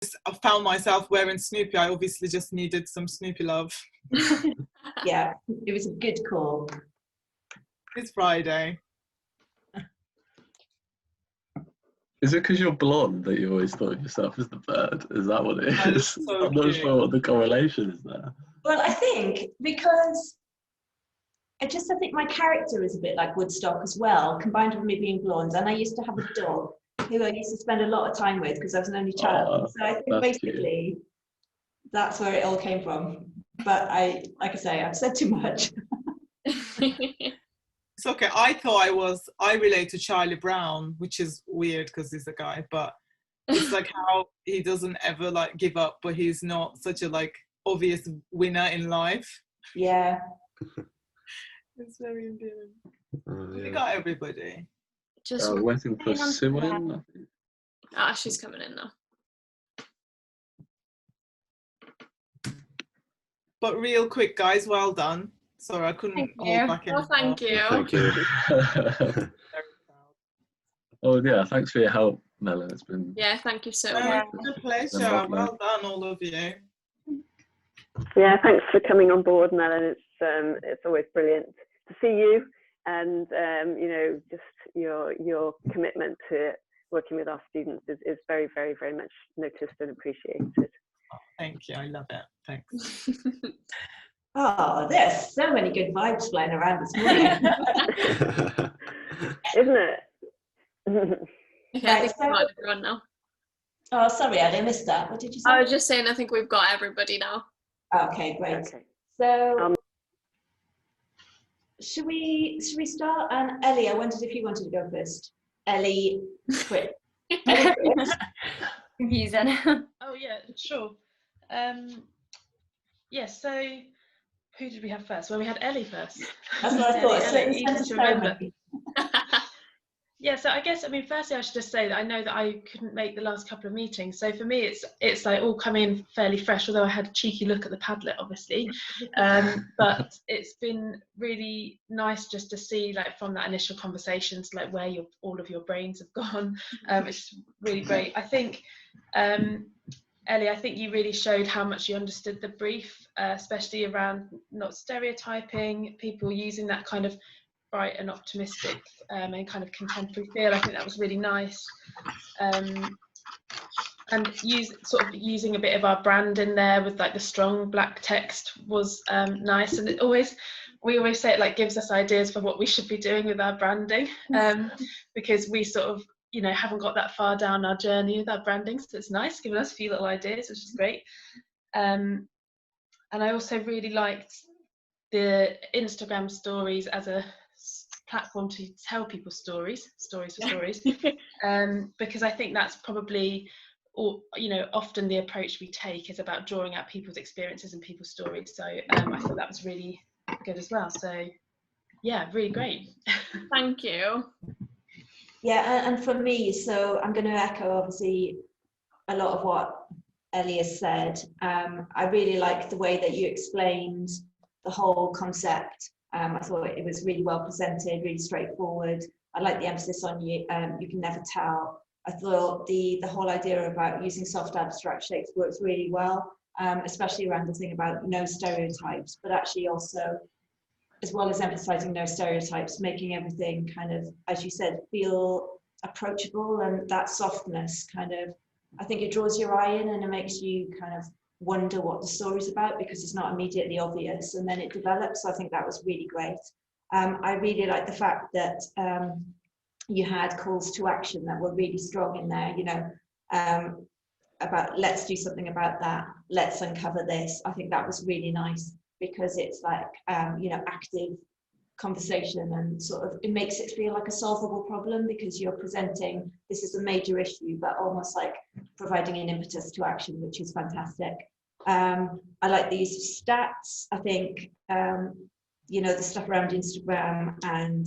I found myself wearing Snoopy. I obviously just needed some Snoopy love. Yeah, it was a good call. It's Friday. Is it because you're blonde that you always thought of yourself as the bird? Is that what it That is? is so I'm not cute. sure what the correlation is there. Well, I think because I think my character is a bit like Woodstock as well, combined with me being blonde. And I used to have a dog who I used to spend a lot of time with because I was an only child. So I think basically that's where it all came from. But like I say, I've said too much. It's okay. I thought I relate to Charlie Brown, which is weird because he's a guy, but it's like how he doesn't ever like give up, but he's not such a like obvious winner in life. Yeah. It's very endearing. Yeah. We got everybody. Just waiting for Sue in, I think. Ah, she's coming in now. But real quick, guys, well done. Sorry, I couldn't hold back anymore. Thank you. Thank you. Oh yeah, thanks for your help, Melon. It's been Thank you so much. It's a pleasure. Well done, all of you. Yeah, thanks for coming on board, Melon. It's always brilliant to see you, and you know, just your commitment to working with our students is very, very, very much noticed and appreciated. Oh, thank you. I love it. Thanks. Oh, there's so many good vibes flying around this morning. Isn't it? Okay, I think we've got everyone now. Oh, sorry, I missed that. What did you say? I was just saying, I think we've got everybody now. Okay, great. Okay. So, should we start? And Ellie, I wondered if you wanted to go first. Ellie, quick. Confusing. Oh yeah, sure. Yeah, so who did we have first? Well, we had Ellie first. That's what I thought. Ellie, easy to remember. Yeah, so I guess, I mean, firstly, I should just say that I know that I couldn't make the last couple of meetings. So for me, it's like all coming fairly fresh, although I had a cheeky look at the Padlet, obviously. But it's been really nice just to see, like, from that initial conversations, like where all of your brains have gone. It's really great. I think, Ellie, I think you really showed how much you understood the brief, especially around not stereotyping, people using that kind of bright and optimistic and kind of contemporary feel. I think that was really nice. And using a bit of our brand in there with like the strong black text was nice. And we always say it like gives us ideas for what we should be doing with our branding, because we sort of, you know, haven't got that far down our journey with our branding. So it's nice giving us a few little ideas, which is great. And I also really liked the Instagram stories as a platform to tell people stories for stories, because I think that's probably, or you know, often the approach we take is about drawing out people's experiences and people's stories. So I thought that was really good as well. So yeah, really great. Thank you. Yeah, and for me, so I'm going to echo obviously a lot of what Ellie has said. I really liked the way that you explained the whole concept. I thought it was really well presented, really straightforward. I like the emphasis on you can never tell. I thought the whole idea about using soft abstract shapes works really well, especially around the thing about no stereotypes, but actually also, as well as emphasizing no stereotypes, making everything kind of, as you said, feel approachable, and that softness kind of, I think it draws your eye in and it makes you kind of wonder what the story's about because it's not immediately obvious, and then it develops. So I think that was really great. I really like the fact that you had calls to action that were really strong in there, you know, about let's do something about that, let's uncover this. I think that was really nice because it's like, you know, active conversation, and sort of it makes it feel like a solvable problem because you're presenting this is a major issue, but almost like providing an impetus to action, which is fantastic. I like the use of stats. I think, you know, the stuff around Instagram and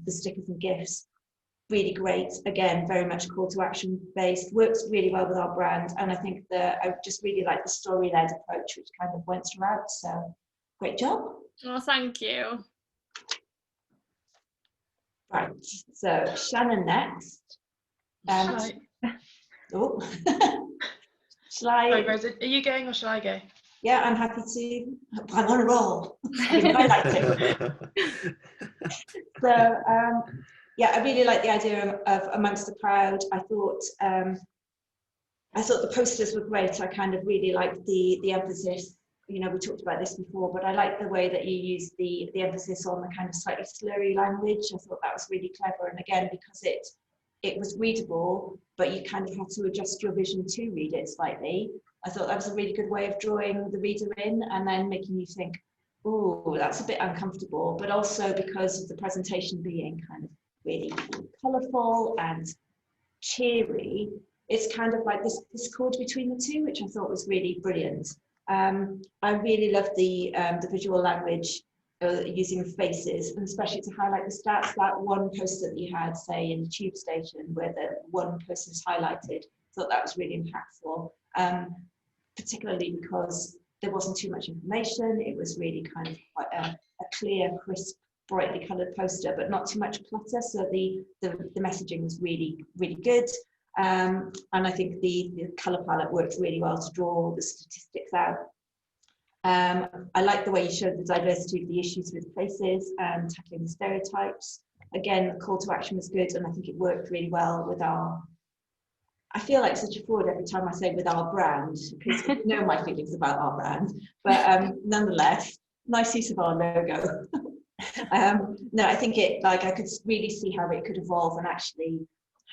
the stickers and GIFs, really great. Again, very much call to action based, works really well with our brand. And I think that I just really like the story-led approach, which kind of went throughout. So great job. Oh, thank you. Right, so Shannon next. Oh, Shall I? Sorry, Rosa, are you going or shall I go? Yeah, I'm happy to. I'm on a roll. I've been highlighting. So yeah, I really like the idea of amongst the crowd. I thought the posters were great. I kind of really liked the emphasis. You know, we talked about this before, but I like the way that you use the emphasis on the kind of slightly slurry language. I thought that was really clever. And again, because it was readable, but you kind of had to adjust your vision to read it slightly. I thought that was a really good way of drawing the reader in and then making you think, oh, that's a bit uncomfortable, but also because of the presentation being kind of really colourful and cheery, it's kind of like this discord between the two, which I thought was really brilliant. I really loved the visual language using faces, and especially to highlight the stats. That one poster that you had, say, in the tube station where the one person is highlighted, I thought that was really impactful, particularly because there wasn't too much information. It was really kind of quite a clear, crisp, brightly coloured poster, but not too much clutter. So the messaging was really, really good. And I think the colour palette worked really well to draw the statistics out. I like the way you showed the diversity of the issues with faces and tackling the stereotypes. Again, the call to action was good, and I think it worked really well with our, I feel like such a fraud every time I say with our brand, because you know my feelings about our brand, but nonetheless, nice use of our logo. No, I think it, like, I could really see how it could evolve and actually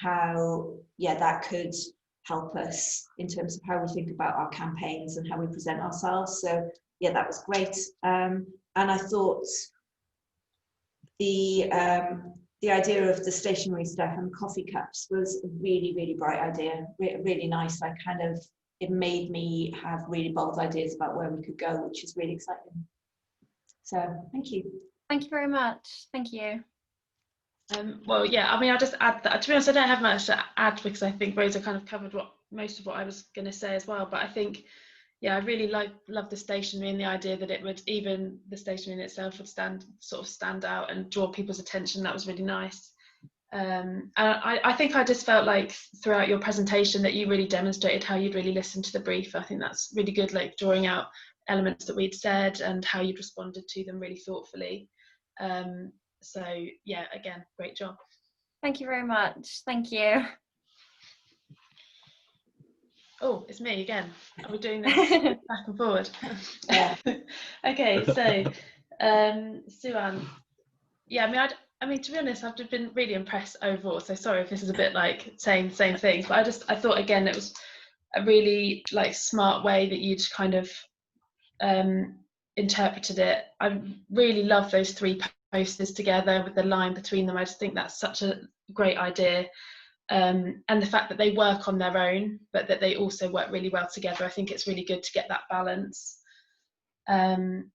how, yeah, that could help us in terms of how we think about our campaigns and how we present ourselves. So yeah, that was great. And I thought the idea of the stationery stuff and coffee cups was a really, really bright idea, really nice. It made me have really bold ideas about where we could go, which is really exciting. So thank you. Thank you very much. Thank you. Well, yeah, I mean, I'll just add that, to be honest, I don't have much to add because I think Rosa kind of covered most of what I was going to say as well. But I think, yeah, I really love the stationery and the idea that it would, even the stationery in itself would stand out and draw people's attention. That was really nice. And I think I just felt like throughout your presentation that you really demonstrated how you'd really listened to the brief. I think that's really good, like drawing out elements that we'd said and how you'd responded to them really thoughtfully. So yeah, again, great job. Thank you very much. Thank you. Oh, it's me again. Are we doing this back and forward? Yeah. Okay, so Sue-Ann, yeah, I mean, to be honest, I've been really impressed overall. So sorry if this is a bit like saying the same things, but I thought again it was a really like smart way that you'd kind of interpreted it. I really love those three posters together with the line between them. I just think that's such a great idea. And the fact that they work on their own, but that they also work really well together. I think it's really good to get that balance. And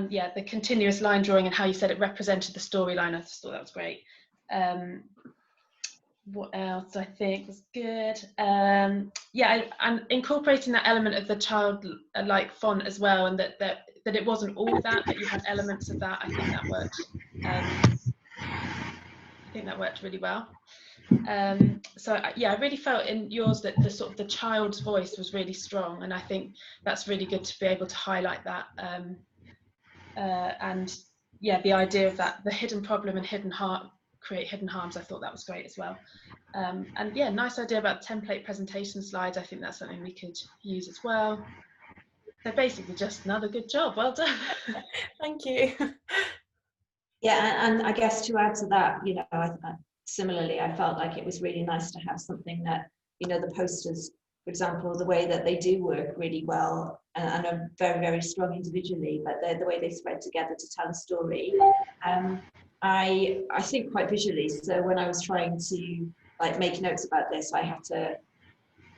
yeah, the continuous line drawing and how you said it represented the storyline, I just thought that was great. What else I think was good? Yeah, and incorporating that element of the child-like font as well, and that it wasn't all that, but you had elements of that. I think that worked. I think that worked really well. So yeah, I really felt in yours that the sort of the child's voice was really strong, and I think that's really good to be able to highlight that. And yeah, the idea of that, the hidden problem and create hidden harms, I thought that was great as well. And yeah, nice idea about template presentation slides. I think that's something we could use as well. So basically just another good job. Well done. Thank you. Yeah, and I guess to add to that, you know, similarly, I felt like it was really nice to have something that, you know, the posters, for example, the way that they do work really well and are very, very strong individually, but the way they thread together to tell a story. I think quite visually. So when I was trying to like make notes about this, I had to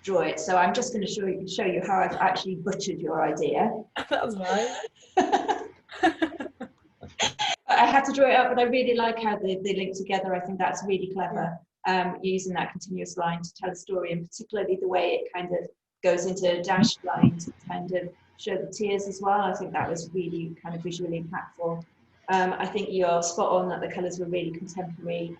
draw it. So I'm just going to show you how I've actually butchered your idea. That was nice. I had to draw it up, but I really like how they link together. I think that's really clever, using that continuous line to tell a story, and particularly the way it kind of goes into a dashed line to kind of show the tears as well. I think that was really kind of visually impactful. I think you're spot on that the colours were really contemporary,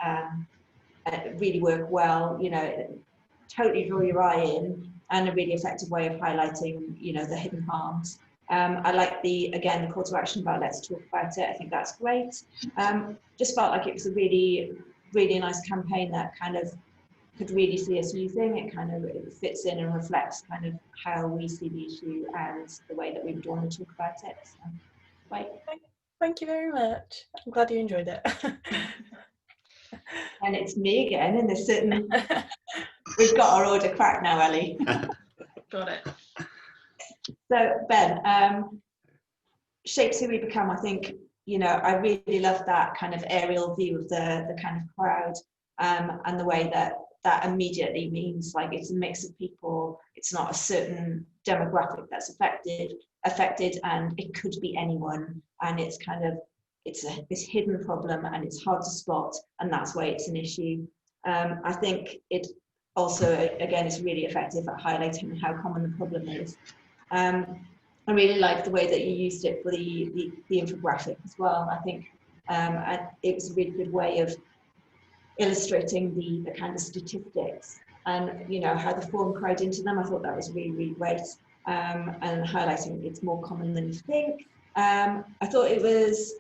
really work well, you know, totally draw your eye in. and a really effective way of highlighting, you know, the hidden harms. I like the call to action about let's talk about it. I think that's great. Just felt like it was a really, really nice campaign that kind of could really see us using. It fits in and reflects kind of how we see the issue and the way that we would want to talk about it. So, right. Thank you very much. I'm glad you enjoyed it. And it's me again in this certain. We've got our order cracked now, Ellie. Got it. So Ben, shapes who we become. I think, you know, I really love that kind of aerial view of the kind of crowd, and the way that immediately means like it's a mix of people. It's not a certain demographic that's affected, and it could be anyone. And it's kind of this hidden problem, and it's hard to spot, and that's why it's an issue. I think it also, again, is really effective at highlighting how common the problem is. I really like the way that you used it for the infographic as well. I think it was a really good way of illustrating the kind of statistics and, you know, how the form crowd into them. I thought that was really, really great, and highlighting it's more common than you think. I thought it was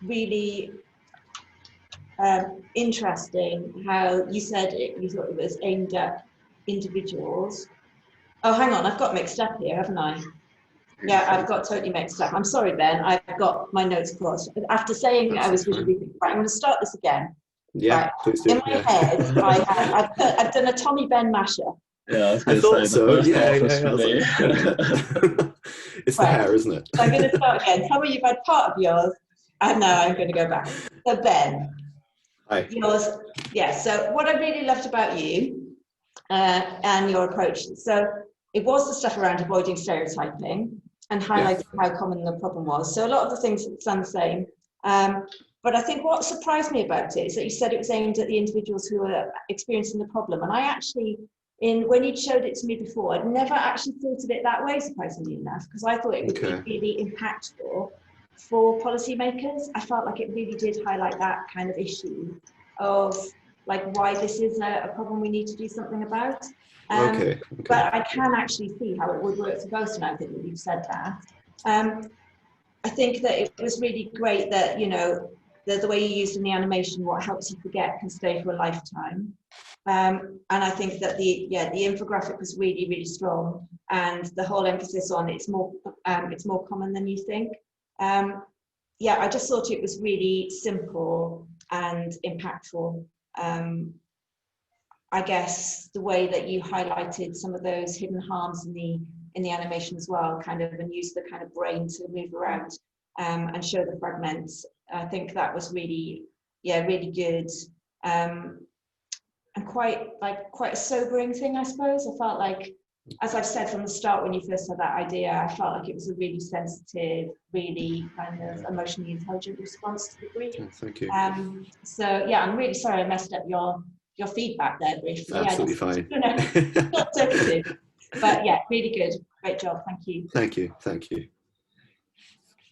really interesting how you said you thought it was aimed at individuals. Oh, hang on, I've got mixed up here, haven't I? Yeah, I've got totally mixed up. I'm sorry, Ben. I've got my notes crossed. After saying I was visually thinking, right, I'm going to start this again. Yeah, right. please do. In my head, I've done a Tommy Ben mashup. Yeah, I was I going to thought say so. the first Yeah, half was yeah, for me. It's the hair, isn't it? So I'm going to start again. Tell me you've had part of yours, and now I'm going to go back. So Ben, Hi. yours, yeah. So what I really loved about you and your approach, so it was the stuff around avoiding stereotyping and highlighting how common the problem was. So a lot of the things sound the same. But I think what surprised me about it is that you said it was aimed at the individuals who are experiencing the problem. And I actually, when you showed it to me before, I'd never actually thought of it that way, surprisingly enough, because I thought it would be really impactful for policymakers. I felt like it really did highlight that kind of issue of like why this is a problem we need to do something about. But I can actually see how it would work for both now that you've said that. I think that it was really great that, you know, the way you used in the animation, what helps you forget can stay for a lifetime. And I think that the infographic was really, really strong, and the whole emphasis on it's more common than you think. I just thought it was really simple and impactful. I guess the way that you highlighted some of those hidden harms in the animation as well, kind of, and use the kind of brain to move around and show the fragments. I think that was really, really good, and quite a sobering thing, I suppose. I felt like, as I've said from the start, when you first had that idea, I felt like it was a really sensitive, really kind of emotionally intelligent response to the brief. Thank you. So yeah, I'm really sorry I messed up your feedback there briefly. Absolutely fine. Not talkative. But yeah, really good. Great job. Thank you. Thank you. Thank you.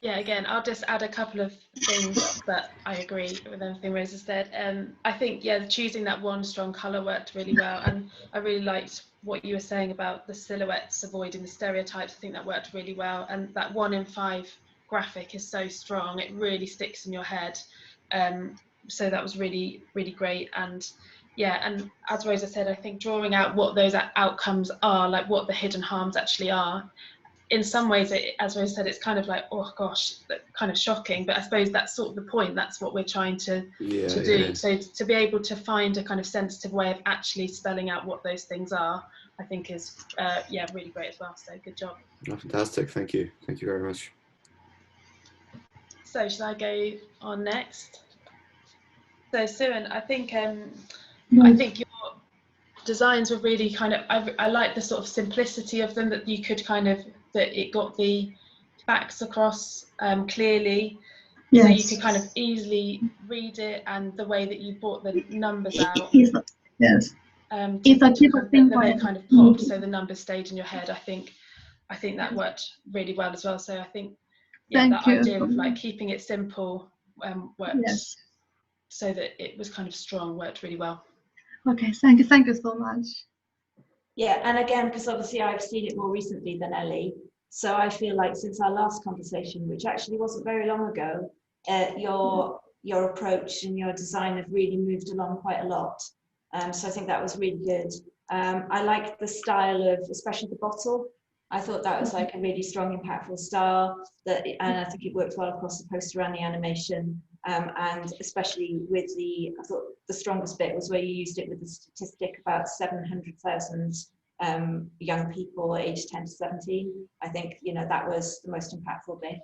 Yeah, again, I'll just add a couple of things, but I agree with everything Rosa said. I think, choosing that one strong colour worked really well, and I really liked what you were saying about the silhouettes, avoiding the stereotypes. I think that worked really well, and that 1 in 5 graphic is so strong, it really sticks in your head. So that was really, really great. And and as Rosa said, I think drawing out what those outcomes are, like what the hidden harms actually are, in some ways, as Rosa said, it's kind of like, oh gosh, kind of shocking, but I suppose that's sort of the point. That's what we're trying to do. Yeah. So to be able to find a kind of sensitive way of actually spelling out what those things are, I think is, really great as well. So good job. Oh, fantastic. Thank you. Thank you very much. So should I go on next? So Suan, I think your designs were really kind of, I like the sort of simplicity of them, that you could kind of, that it got the facts across clearly, so you could kind of easily read it, and the way that you brought the numbers out. It's a typical thing they kind of popped, so the numbers stayed in your head. I think that worked really well as well. So I think that idea of like keeping it simple worked, so that it was kind of strong, worked really well. Okay, thank you so much. Yeah, and again, because obviously I've seen it more recently than Ellie, so I feel like since our last conversation, which actually wasn't very long ago, your approach and your design have really moved along quite a lot. So I think that was really good. I like the style of, especially the bottle. I thought that was like a really strong, impactful style, and I think it worked well across the poster and the animation. And especially with I thought the strongest bit was where you used it with the statistic about 700,000 young people aged 10 to 17. I think, that was the most impactful bit.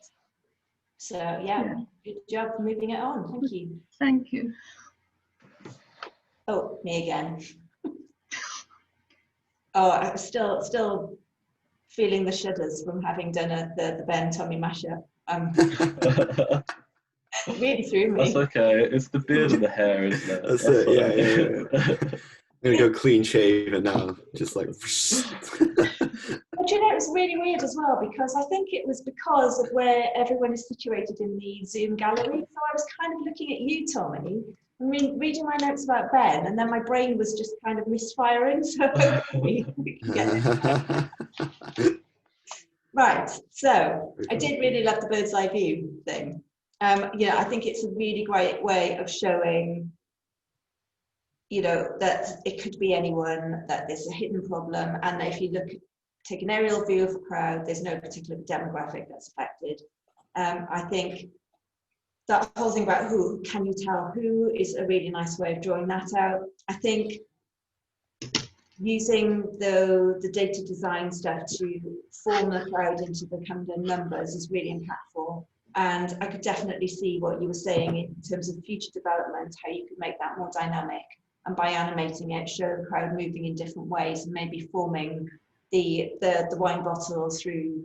So yeah, good job moving it on. Thank you. Thank you. Oh, me again. Oh, I'm still feeling the shudders from having done the Ben Tommy mashup. Really threw me. That's okay. It's the beard and the hair, isn't it? That's it. Yeah. I'm gonna go clean shaven now, just like. But it was really weird as well, because I think it was because of where everyone is situated in the Zoom gallery. So I was kind of looking at you, Tommy, and reading my notes about Ben, and then my brain was just kind of misfiring. So hopefully we can get it. Right. So I did really love the bird's eye view thing. I think it's a really great way of showing, that it could be anyone, that there's a hidden problem, and that if you take an aerial view of a crowd, there's no particular demographic that's affected. I think that whole thing about who can you tell who is a really nice way of drawing that out. I think using the data design stuff to form the crowd into the kind of numbers is really impactful. And I could definitely see what you were saying in terms of future development, how you could make that more dynamic, and by animating it, show the crowd moving in different ways, and maybe forming the wine bottle through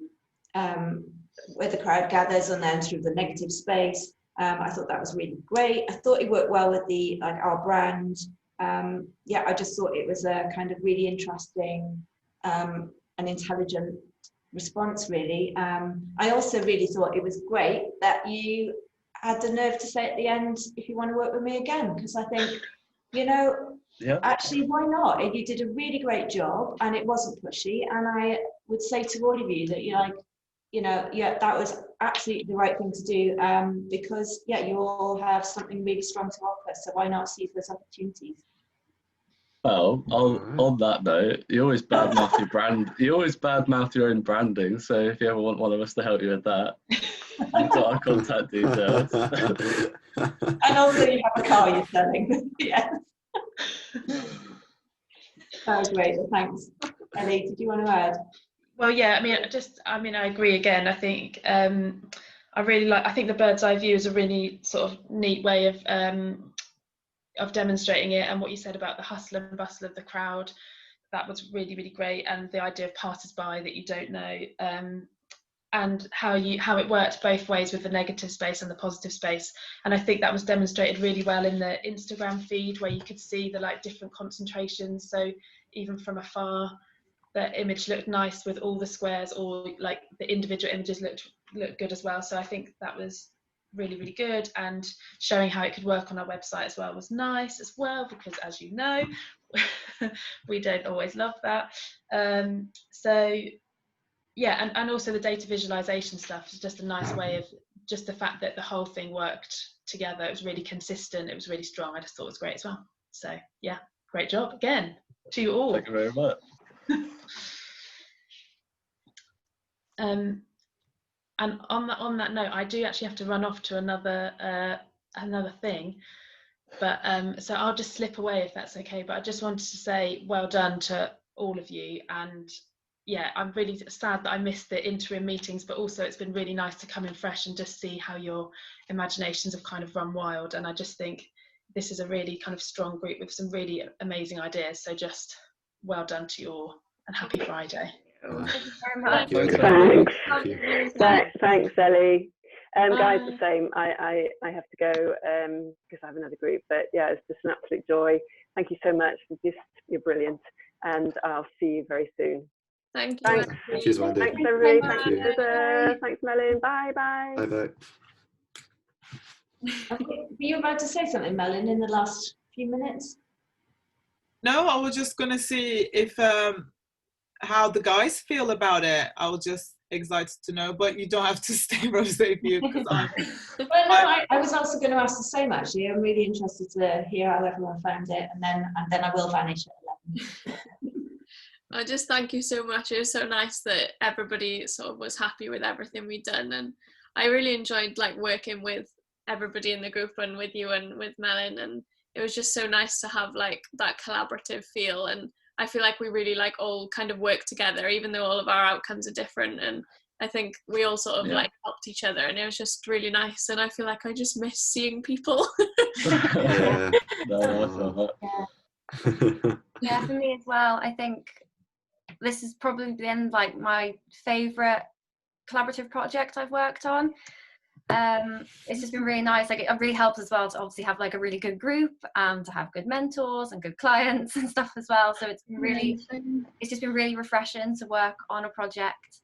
where the crowd gathers, and then through the negative space. I thought that was really great. I thought it worked well with our brand. I just thought it was a kind of really interesting and intelligent response, really. I also really thought it was great that you had the nerve to say at the end, if you want to work with me again, because I think, actually, why not? You did a really great job, and it wasn't pushy. And I would say to all of you that that was absolutely the right thing to do, because you all have something really strong to offer. So why not seize those opportunities? Well, on that note, you always badmouth your brand. You always badmouth your own branding. So if you ever want one of us to help you with that, you've got our contact details. And also, you have a car you're selling. Yes. That was great. Thanks. Ellie, did you want to add? Well, yeah. I agree again. I think I really like. I think the bird's eye view is a really sort of neat way of demonstrating it, and what you said about the hustle and bustle of the crowd, that was really, really great. And the idea of passers-by that you don't know, and how it worked both ways with the negative space and the positive space. And I think that was demonstrated really well in the Instagram feed, where you could see the different concentrations. So even from afar, the image looked nice with all the squares, or the individual images looked good as well. So I think that was really, really good, and showing how it could work on our website as well was nice as well, because as you know, we don't always love that. So yeah, and also the data visualization stuff is just a nice way of just the fact that the whole thing worked together. It was really consistent, it was really strong. I just thought it was great as well. So yeah, great job again to you all. Thank you very much. And on that note, I do actually have to run off to another thing, but so I'll just slip away if that's okay. But I just wanted to say well done to all of you, and yeah, I'm really sad that I missed the interim meetings, but also it's been really nice to come in fresh and just see how your imaginations have kind of run wild. And I just think this is a really kind of strong group with some really amazing ideas. So just well done to you all, and happy Friday. Thank you very much. Thanks, Ellie. Guys, the same. I have to go because I have another group. But yeah, it's just an absolute joy. Thank you so much. You're brilliant, and I'll see you very soon. Thank you. Thanks. Cheers, Wendy. Thanks, everybody. Thank Thanks, you. Susan. Thanks, Melon. Bye, bye. Bye bye. Were you about to say something, Melon, in the last few minutes? No, I was just gonna see if how the guys feel about it. I was just excited to know, but you don't have to stay, Rosa, if you, because well, no, I was also going to ask the same actually. I'm really interested to hear how everyone found it, and then I will vanish at 11. I just thank you so much. It was so nice that everybody sort of was happy with everything we'd done, and I really enjoyed like working with everybody in the group and with you and with Melon, and it was just so nice to have like that collaborative feel, and I feel like we really like all kind of work together, even though all of our outcomes are different, and I think we all sort of like helped each other, and it was just really nice, and I feel like I just miss seeing people. Yeah. Yeah, for me as well. I think this has probably been like my favourite collaborative project I've worked on. It's just been really nice. Like, it really helps as well to obviously have like a really good group and to have good mentors and good clients and stuff as well. So it's been really, it's just been really refreshing to work on a project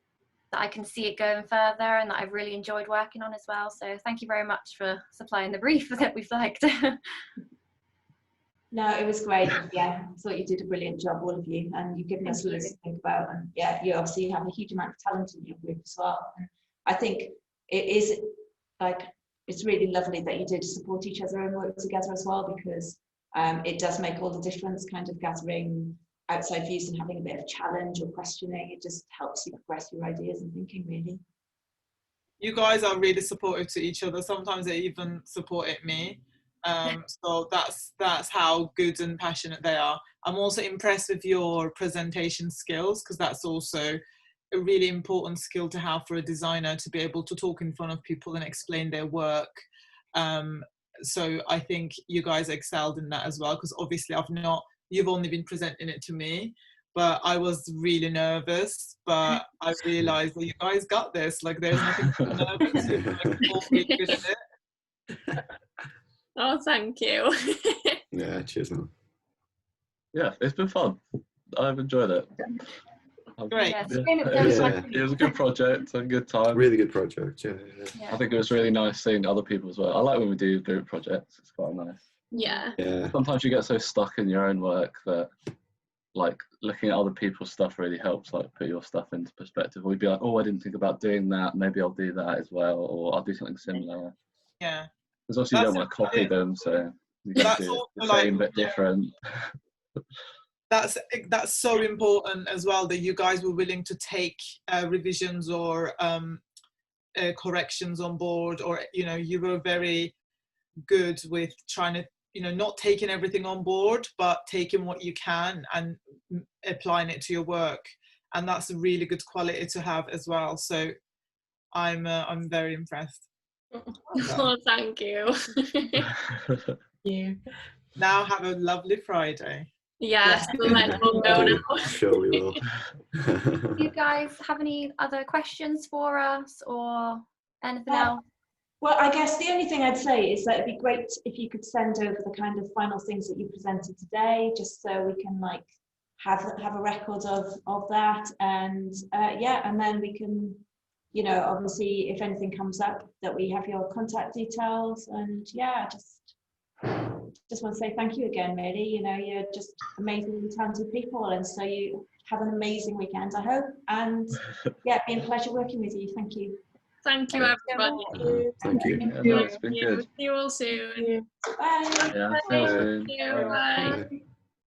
that I can see it going further and that I've really enjoyed working on as well. So thank you very much for supplying the brief that we've liked. No, it was great. Yeah, I thought you did a brilliant job, all of you, and you've given us loads to think about. And yeah, you obviously have a huge amount of talent in your group as well. And I think it is like, it's really lovely that you did support each other and work together as well, because it does make all the difference, kind of gathering outside views and having a bit of challenge or questioning. It just helps you progress your ideas and thinking, really. You guys are really supportive to each other. Sometimes they even supported me. So that's how good and passionate they are. I'm also impressed with your presentation skills, because that's also a really important skill to have for a designer, to be able to talk in front of people and explain their work. So I think you guys excelled in that as well, because obviously you've only been presenting it to me, but I was really nervous, but I realized that you guys got this. Like, there's nothing to be nervous. You're like all really good at it. Oh, thank you. Yeah, cheers, man. Yeah, it's been fun. I've enjoyed it. Great. Yeah. It was a good project, a good time. Really good project, yeah. I think it was really nice seeing other people as well. I like when we do group projects, it's quite nice. Yeah. Sometimes you get so stuck in your own work that like looking at other people's stuff really helps like put your stuff into perspective. We'd be like, oh, I didn't think about doing that, maybe I'll do that as well, or I'll do something similar. Yeah. Because obviously you don't want to copy them, so you got to do the same but different. That's so important as well, that you guys were willing to take revisions or corrections on board, or you were very good with trying to not taking everything on board, but taking what you can and applying it to your work, and that's a really good quality to have as well. So I'm very impressed. Oh, thank you. Now have a lovely Friday. Yes, we'll let them go now. Sure we will. Do you guys have any other questions for us or anything else? Well, I guess the only thing I'd say is that it'd be great if you could send over the kind of final things that you presented today, just so we can like have a record of that, and and then we can, obviously if anything comes up, that we have your contact details. And just want to say thank you again, really. You're just amazingly talented people, and so you have an amazing weekend, I hope. And it's been a pleasure working with you. Thank you. Thank you, everybody. Thank you. Yeah, no, it's been good. See you all soon. Bye. Yeah, see you soon. Bye.